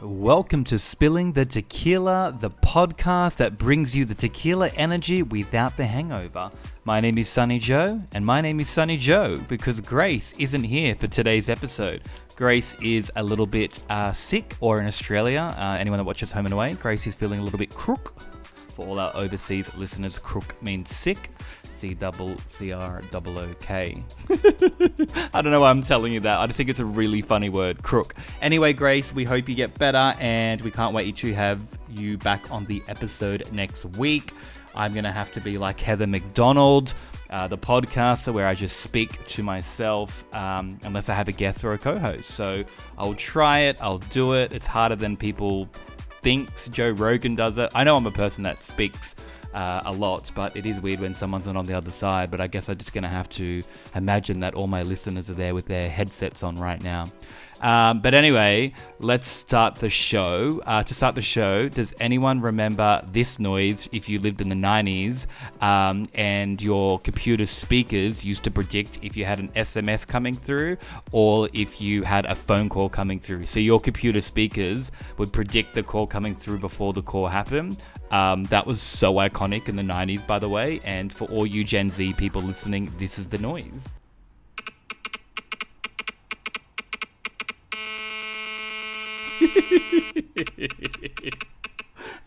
Welcome to Spilling the Tequila, the podcast that brings you the tequila energy without the hangover. My name is Sonny-Joe, and my name is Sonny-Joe because Grace isn't here for today's episode. Grace is a little bit sick, or in Australia, anyone that watches Home and Away, Grace is feeling a little bit crook. For all our overseas listeners, crook means sick. C-R-O-O-K. I don't know why I'm telling you that. I just think it's a really funny word, crook. Anyway, Grace, we hope you get better, and we can't wait to have you back on the episode next week. I'm going to have to be like Heather McDonald, the podcaster where I just speak to myself unless I have a guest or a co-host. So I'll try it. I'll do it. It's harder than people think. Joe Rogan does it. I know I'm a person that speaks a lot, but it is weird when someone's not on the other side. But I guess I'm just going to have to imagine that all my listeners are there with their headsets on right now. But anyway, let's start the show. To start the show, does anyone remember this noise if you lived in the 90s and your computer speakers used to predict if you had an SMS coming through or if you had a phone call coming through? So your computer speakers would predict the call coming through before the call happened. That was so iconic in the 90s, by the way. And for all you Gen Z people listening, this is the noise.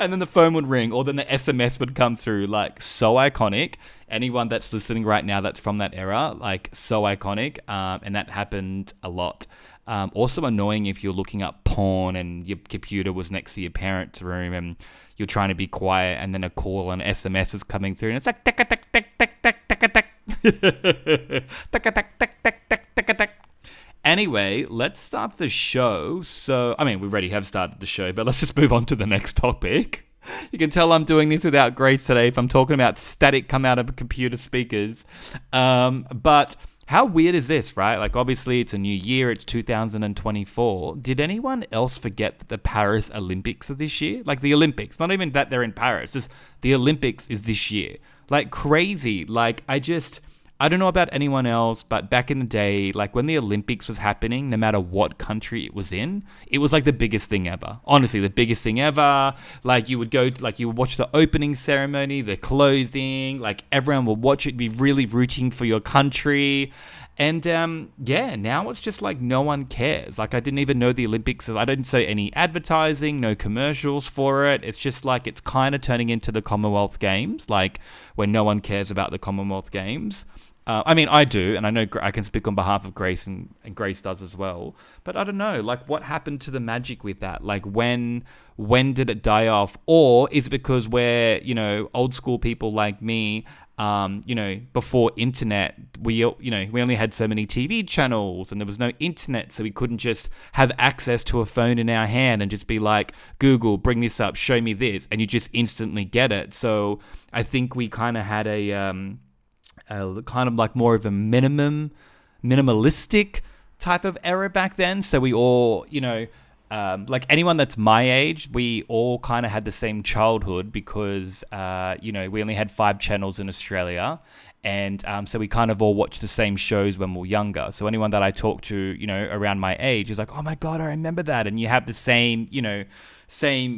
And then the phone would ring, or then the SMS would come through. Like, so iconic. Anyone that's listening right now that's from that era, like, so iconic. And that happened a lot. Also annoying if you're looking up porn and your computer was next to your parents' room and you're trying to be quiet, and then a call and SMS is coming through, and it's like tick tick tick tick tick tick tick tick tick tick tick tick. Anyway, let's start the show. So, I mean, we already have started the show, but let's just move on to the next topic. You can tell I'm doing this without Grace today if I'm talking about static come out of computer speakers. But how weird is this, right? Like, obviously, it's a new year. It's 2024. Did anyone else forget that the Paris Olympics are this year? Like, the Olympics. Not even that they're in Paris. Just the Olympics is this year. Like, crazy. Like, I don't know about anyone else, but back in the day, like when the Olympics was happening, no matter what country it was in, it was like the biggest thing ever. Honestly, the biggest thing ever. Like you would watch the opening ceremony, the closing, like everyone would watch it, be really rooting for your country. And now it's just like no one cares. Like I didn't even know the Olympics. I didn't see any advertising, no commercials for it. It's just like it's kind of turning into the Commonwealth Games, like when no one cares about the Commonwealth Games. I mean, I do, and I know I can speak on behalf of Grace, and Grace does as well. But I don't know, like, what happened to the magic with that? Like, when did it die off? Or is it because we're, old school people like me, before internet, we only had so many TV channels, and there was no internet, so we couldn't just have access to a phone in our hand and just be like, Google, bring this up, show me this, and you just instantly get it. So I think we kind of had a kind of like more of a minimalistic type of era back then. So we all, like anyone that's my age, we all kind of had the same childhood because, we only had 5 channels in Australia. And so we kind of all watched the same shows when we were younger. So anyone that I talk to, around my age is like, oh my God, I remember that. And you have the same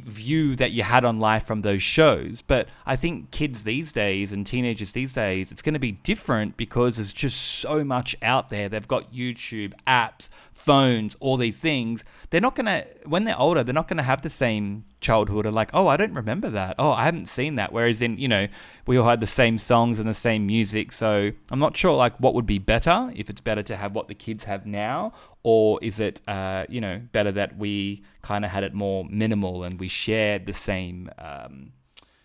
view that you had on life from those shows. But I think kids these days and teenagers these days, it's going to be different because there's just so much out there. They've got YouTube, apps, phones, all these things. They're not going to, when they're older, they're not going to have the same childhood of like, oh, I don't remember that. Oh, I haven't seen that. Whereas in, we all had the same songs and the same music. So I'm not sure like what would be better, if it's better to have what the kids have now, or is it, better that we kind of had it more minimal and we shared the same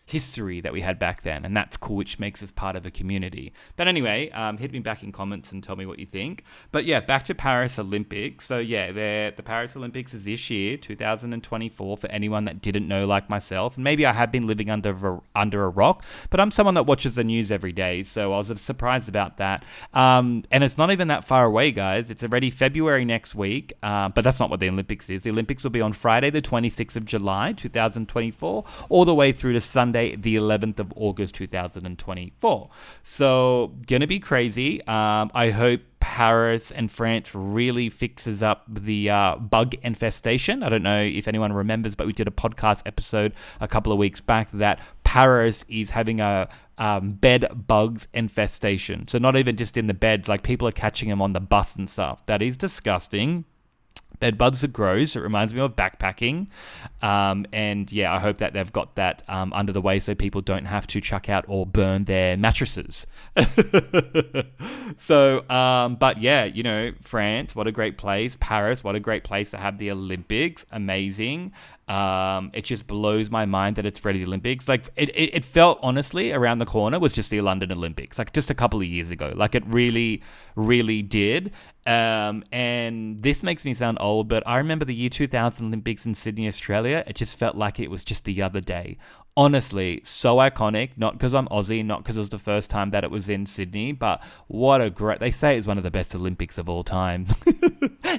history that we had back then, and that's cool, which makes us part of a community. But anyway, hit me back in comments and tell me what you think. But yeah, back to Paris Olympics. So yeah, the Paris Olympics is this year, 2024, for anyone that didn't know like myself. And maybe I have been living under a rock, but I'm someone that watches the news every day, so I was surprised about that. And it's not even that far away, guys. It's already February next week, but that's not what the Olympics is. The Olympics will be on Friday, the 26th of July, 2024, all the way through to Sunday, the 11th of August 2024. So gonna be crazy. I hope Paris and France really fixes up the bug infestation. I don't know if anyone remembers, but we did a podcast episode a couple of weeks back that Paris is having a bed bugs infestation. So not even just in the beds, like people are catching them on the bus and stuff. That is disgusting. Bed bugs are gross. It reminds me of backpacking. And yeah, I hope that they've got that under the way so people don't have to chuck out or burn their mattresses. So, but yeah, you know, France, what a great place. Paris, what a great place to have the Olympics. Amazing. It just blows my mind that it's already the Olympics. Like it felt honestly around the corner was just the London Olympics, like just a couple of years ago. Like it really, really did. And this makes me sound old, but I remember the year 2000 Olympics in Sydney, Australia. It just felt like it was just the other day. Honestly, so iconic, not because I'm Aussie, not because it was the first time that it was in Sydney, but what a great, they say it's one of the best Olympics of all time.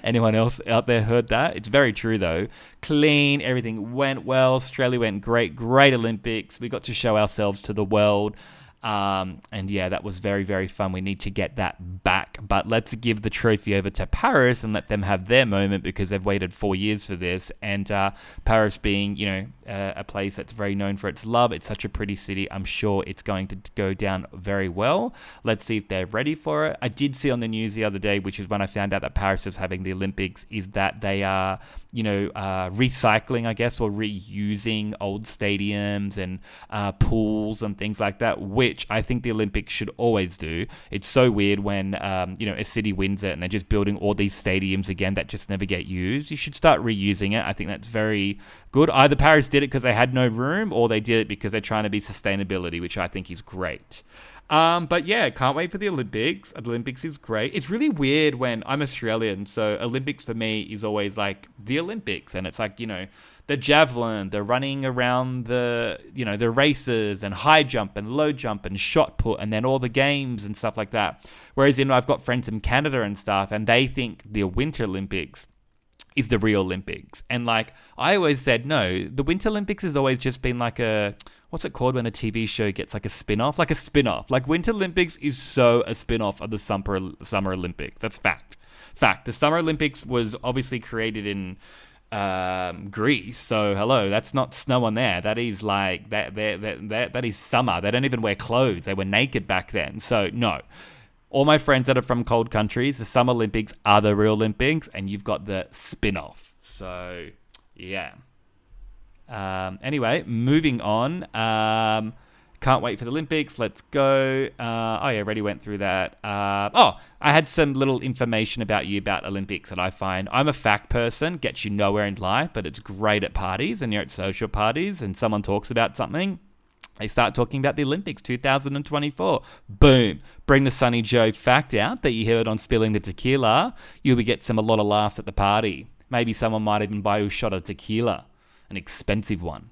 Anyone else out there heard that? It's very true though. Clean, everything went well. Australia went great Olympics. We got to show ourselves to the world. And yeah, that was very, very fun. We need to get that back. But let's give the trophy over to Paris and let them have their moment because they've waited 4 years for this. And Paris being, you know, a place that's very known for its love. It's such a pretty city. I'm sure it's going to go down very well. Let's see if they're ready for it. I did see on the news the other day, which is when I found out that Paris is having the Olympics, is that they are, you know, recycling, I guess, or reusing old stadiums and pools and things like that, which I think the Olympics should always do. It's so weird when, you know, a city wins it and they're just building all these stadiums again that just never get used. You should start reusing it. I think that's very good. Either Paris did it because they had no room or they did it because they're trying to be sustainability, which I think is great. But yeah, can't wait for the Olympics. The Olympics is great. It's really weird when I'm Australian, so Olympics for me is always like the Olympics, and it's like, you know, the javelin, the running around the, you know, the races and high jump and low jump and shot put and then all the games and stuff like that. Whereas, you know, I've got friends in Canada and stuff and they think the Winter Olympics is the real Olympics. And like, I always said, no, the Winter Olympics has always just been like a, what's it called when a TV show gets like a spin-off? Like a spin-off. Like Winter Olympics is so a spin-off of the Summer Olympics. That's fact. The Summer Olympics was obviously created in Greece, so hello, that's not snow on there. That is like that is summer. They don't even wear clothes. They were naked back then. So no. All my friends that are from cold countries, the Summer Olympics are the real Olympics, and you've got the spin-off. So yeah. Anyway, moving on. Can't wait for the Olympics. Let's go. Oh, yeah, already went through that. I had some little information about you about Olympics that I find. I'm a fact person, gets you nowhere in life, but it's great at parties, and you're at social parties, and someone talks about something. They start talking about the Olympics 2024. Boom. Bring the Sonny-Joe fact out that you heard on Spilling the Tequila. You'll get a lot of laughs at the party. Maybe someone might even buy you a shot of tequila. An expensive one.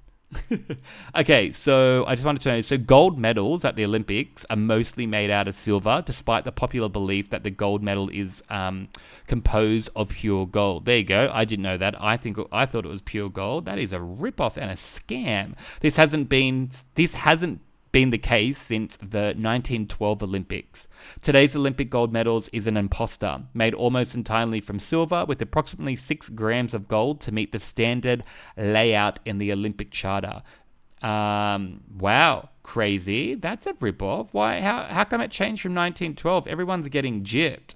Okay, so I just wanted to know, so gold medals at the Olympics are mostly made out of silver, despite the popular belief that the gold medal is composed of pure gold. There you go. I didn't know that. I thought it was pure gold. That is a ripoff and a scam. This hasn't been the case since the 1912 Olympics. Today's Olympic gold medals is an imposter, made almost entirely from silver with approximately 6 grams of gold to meet the standard layout in the Olympic Charter. Wow, crazy. That's a ripoff. Why? How come it changed from 1912? Everyone's getting gypped.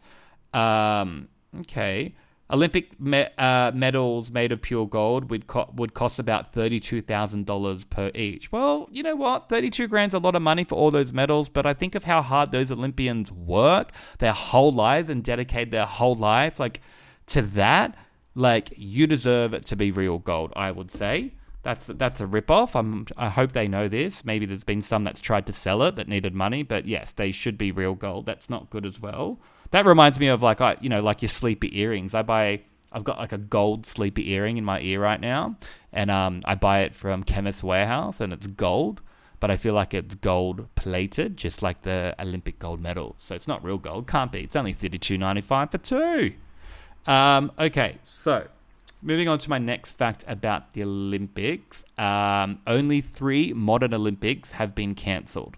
Okay. Olympic medals made of pure gold would cost about $32,000 per each. Well, you know what? 32 grand's a lot of money for all those medals, but I think of how hard those Olympians work their whole lives and dedicate their whole life to that. Like, you deserve it to be real gold, I would say. That's a ripoff. I hope they know this. Maybe there's been some that's tried to sell it that needed money, but yes, they should be real gold. That's not good as well. That reminds me of like your sleepy earrings. I've got like a gold sleepy earring in my ear right now, and I buy it from Chemist Warehouse, and it's gold, but I feel like it's gold plated, just like the Olympic gold medal. So it's not real gold. Can't be. It's only $32.95 for 2. Okay, so moving on to my next fact about the Olympics. Only 3 modern Olympics have been cancelled.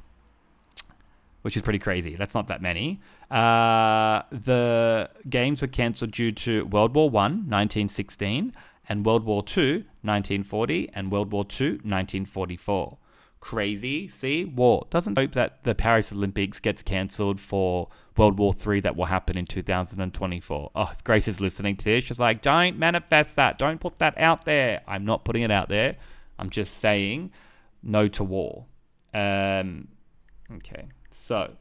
which is pretty crazy. That's not that many. The games were cancelled due to World War One, 1916, and World War Two, 1940, and World War Two, 1944. Crazy. See, war. Doesn't hope that the Paris Olympics gets cancelled for World War III that will happen in 2024. Oh, if Grace is listening to this, she's like, don't manifest that. Don't put that out there. I'm not putting it out there. I'm just saying no to war. Okay. So,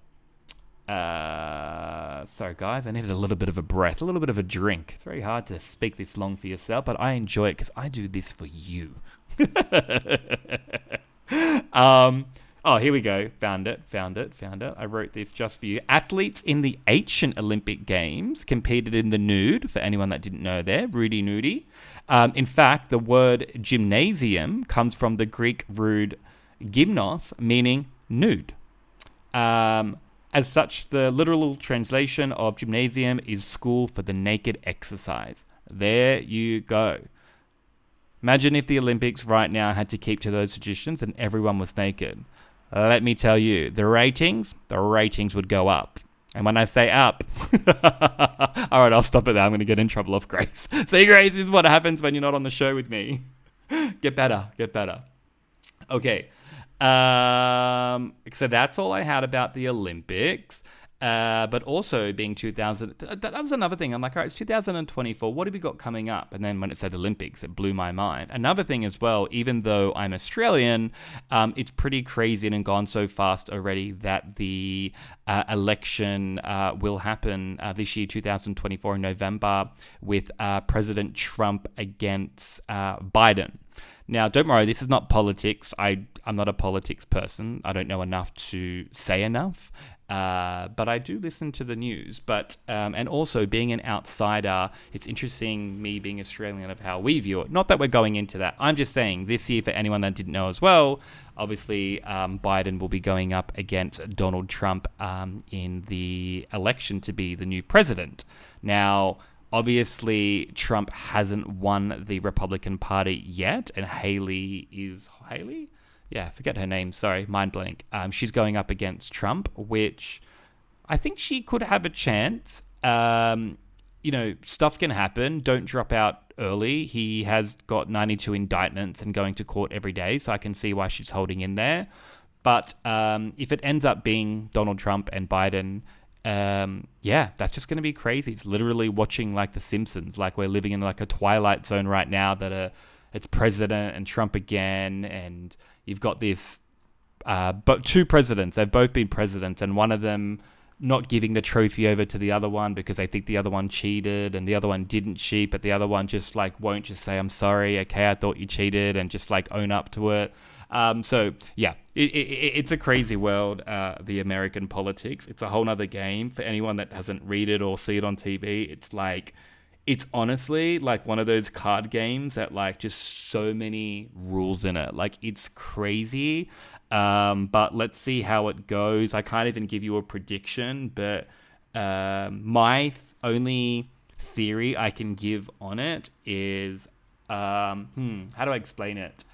sorry guys, I needed a little bit of a breath, a little bit of a drink. It's very hard to speak this long for yourself, but I enjoy it because I do this for you. Oh, here we go. Found it. I wrote this just for you. Athletes in the ancient Olympic Games competed in the nude, for anyone that didn't know there, Rudy Nudie. In fact, the word gymnasium comes from the Greek root gymnos, meaning nude. As such, the literal translation of gymnasium is school for the naked exercise. There you go. Imagine if the Olympics right now had to keep to those traditions and everyone was naked. Let me tell you, the ratings would go up. And when I say up, all right, I'll stop it there. I'm going to get in trouble off Grace. See, Grace, this is what happens when you're not on the show with me. Get better. Okay. So that's all I had about the Olympics. But also being 2000, that was another thing. I'm like, all right, it's 2024. What have we got coming up? And then when it said Olympics, it blew my mind. Another thing as well, even though I'm Australian, it's pretty crazy and gone so fast already that the election will happen this year, 2024 in November, with President Trump against Biden. Now, don't worry, this is not politics. I'm not a politics person. I don't know enough to say enough. But I do listen to the news. But and also being an outsider, it's interesting me being Australian of how we view it. Not that we're going into that. I'm just saying this year, for anyone that didn't know as well, obviously Biden will be going up against Donald Trump in the election to be the new president. Now, obviously, Trump hasn't won the Republican Party yet, and Haley? Yeah, I forget her name. Sorry, mind blank. She's going up against Trump, which I think she could have a chance. Stuff can happen. Don't drop out early. He has got 92 indictments and going to court every day, so I can see why she's holding in there. But if it ends up being Donald Trump and Biden, that's just going to be crazy. It's literally watching like The Simpsons. Like we're living in like a Twilight zone right now that it's president and Trump again, and you've got this, but two presidents. They've both been presidents, and one of them not giving the trophy over to the other one because they think the other one cheated, and the other one didn't cheat, but the other one just like won't just say, I'm sorry, okay, I thought you cheated, and just like own up to it. It's a crazy world, the American politics. It's a whole nother game for anyone that hasn't read it or see it on TV. It's honestly like one of those card games that like just so many rules in it. Like it's crazy. But let's see how it goes. I can't even give you a prediction, but my only theory I can give on it is, how do I explain it?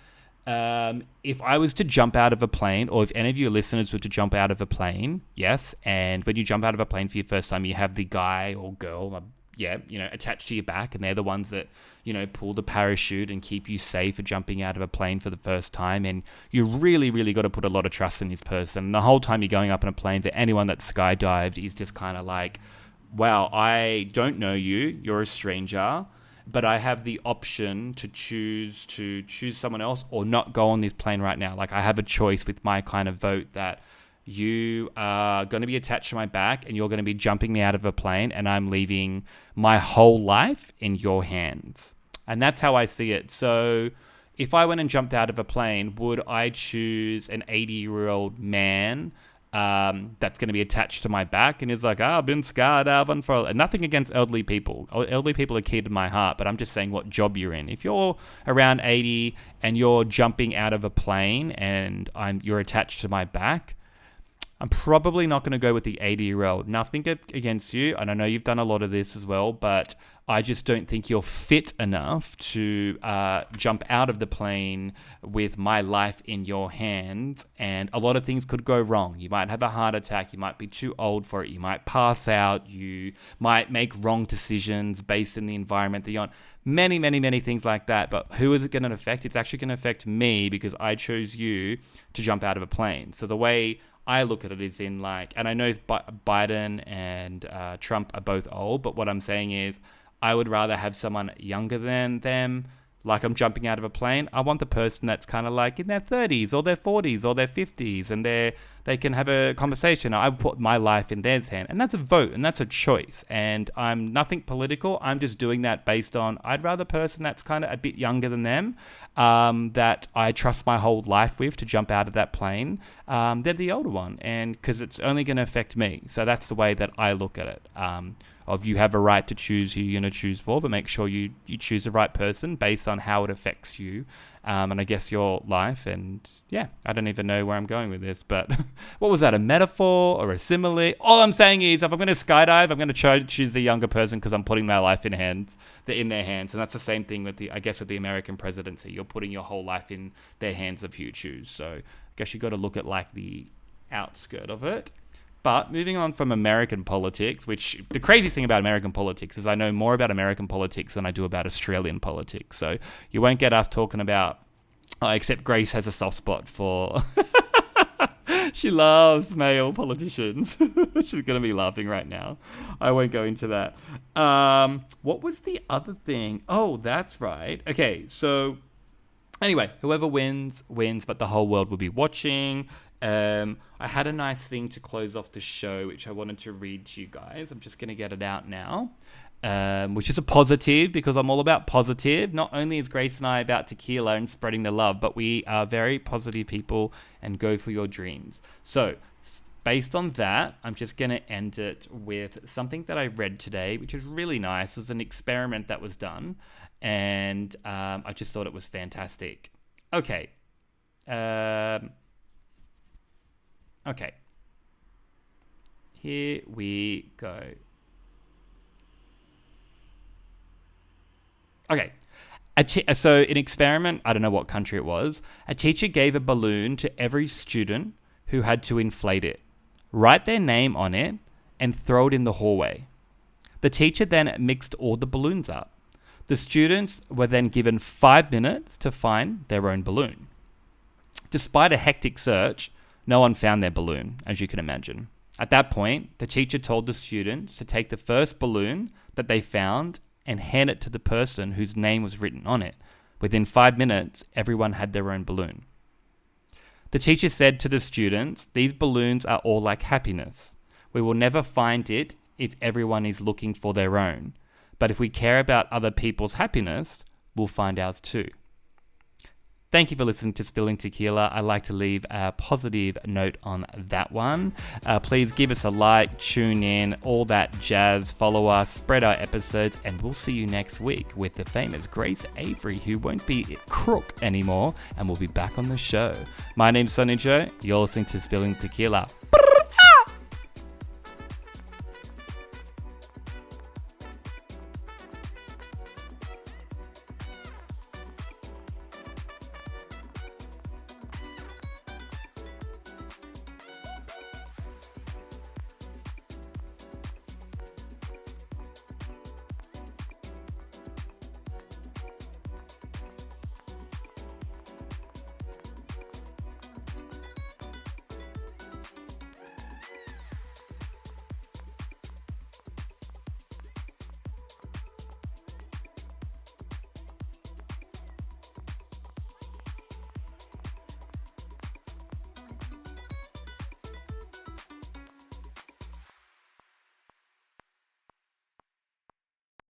If I was to jump out of a plane, or if any of your listeners were to jump out of a plane, yes, and when you jump out of a plane for your first time, you have the guy or girl, attached to your back, and they're the ones that, pull the parachute and keep you safe for jumping out of a plane for the first time, and you really, really got to put a lot of trust in this person. The whole time you're going up in a plane, for anyone that skydived is just kind of like, wow, I don't know you, you're a stranger, but I have the option to choose someone else or not go on this plane right now. Like I have a choice with my kind of vote that you are going to be attached to my back and you're going to be jumping me out of a plane, and I'm leaving my whole life in your hands. And that's how I see it. So if I went and jumped out of a plane, would I choose an 80-year-old man that's going to be attached to my back and is like, I've been skydiving for... Nothing against elderly people. Elderly people are key to my heart, but I'm just saying what job you're in. If you're around 80 and you're jumping out of a plane and you're attached to my back, I'm probably not going to go with the 80-year-old. Nothing against you, and I know you've done a lot of this as well, but I just don't think you're fit enough to jump out of the plane with my life in your hands, and a lot of things could go wrong. You might have a heart attack, you might be too old for it, you might pass out, you might make wrong decisions based in the environment that you're on. Many, many, many things like that, but who is it going to affect? It's actually going to affect me because I chose you to jump out of a plane. So the way I look at it is in like, and I know Biden and Trump are both old, but what I'm saying is I would rather have someone younger than them. Like I'm jumping out of a plane. I want the person that's kind of like in their 30s or their 40s or their 50s and they can have a conversation. I put my life in their hand, and that's a vote and that's a choice. And I'm nothing political. I'm just doing that based on I'd rather a person that's kind of a bit younger than them that I trust my whole life with to jump out of that plane than the older one. And because it's only going to affect me. So that's the way that I look at it. Of you have a right to choose who you're going to choose for, but make sure you choose the right person based on how it affects you and I guess your life. And yeah, I don't even know where I'm going with this, but what was that, a metaphor or a simile? All I'm saying is if I'm going to skydive, I'm going to try to choose the younger person because I'm putting my life in their hands. And that's the same thing with with the American presidency. You're putting your whole life in their hands of who you choose. So I guess you got to look at like the outskirt of it. But moving on from American politics, which the craziest thing about American politics is I know more about American politics than I do about Australian politics. So you won't get us talking about, except Grace has a soft spot for, she loves male politicians. She's going to be laughing right now. I won't go into that. What was the other thing? Oh, that's right. Okay, so anyway, whoever wins, but the whole world will be watching. I had a nice thing to close off the show, which I wanted to read to you guys. I'm just going to get it out now, which is a positive because I'm all about positive. Not only is Grace and I about tequila and spreading the love, but we are very positive people and go for your dreams. So based on that, I'm just going to end it with something that I read today, which is really nice. It was an experiment that was done, and I just thought it was fantastic. Okay. Okay, here we go. Okay, so an experiment, I don't know what country it was, a teacher gave a balloon to every student who had to inflate it, write their name on it, and throw it in the hallway. The teacher then mixed all the balloons up. The students were then given 5 minutes to find their own balloon. Despite a hectic search, no one found their balloon, as you can imagine. At that point, the teacher told the students to take the first balloon that they found and hand it to the person whose name was written on it. Within 5 minutes, everyone had their own balloon. The teacher said to the students, "These balloons are all like happiness. We will never find it if everyone is looking for their own. But if we care about other people's happiness, we'll find ours too." Thank you for listening to Spilling Tequila. I like to leave a positive note on that one. Please give us a like, tune in, all that jazz. Follow us, spread our episodes, and we'll see you next week with the famous Grace Avery, who won't be crook anymore and will be back on the show. My name's Sonny-Joe. You're listening to Spilling Tequila.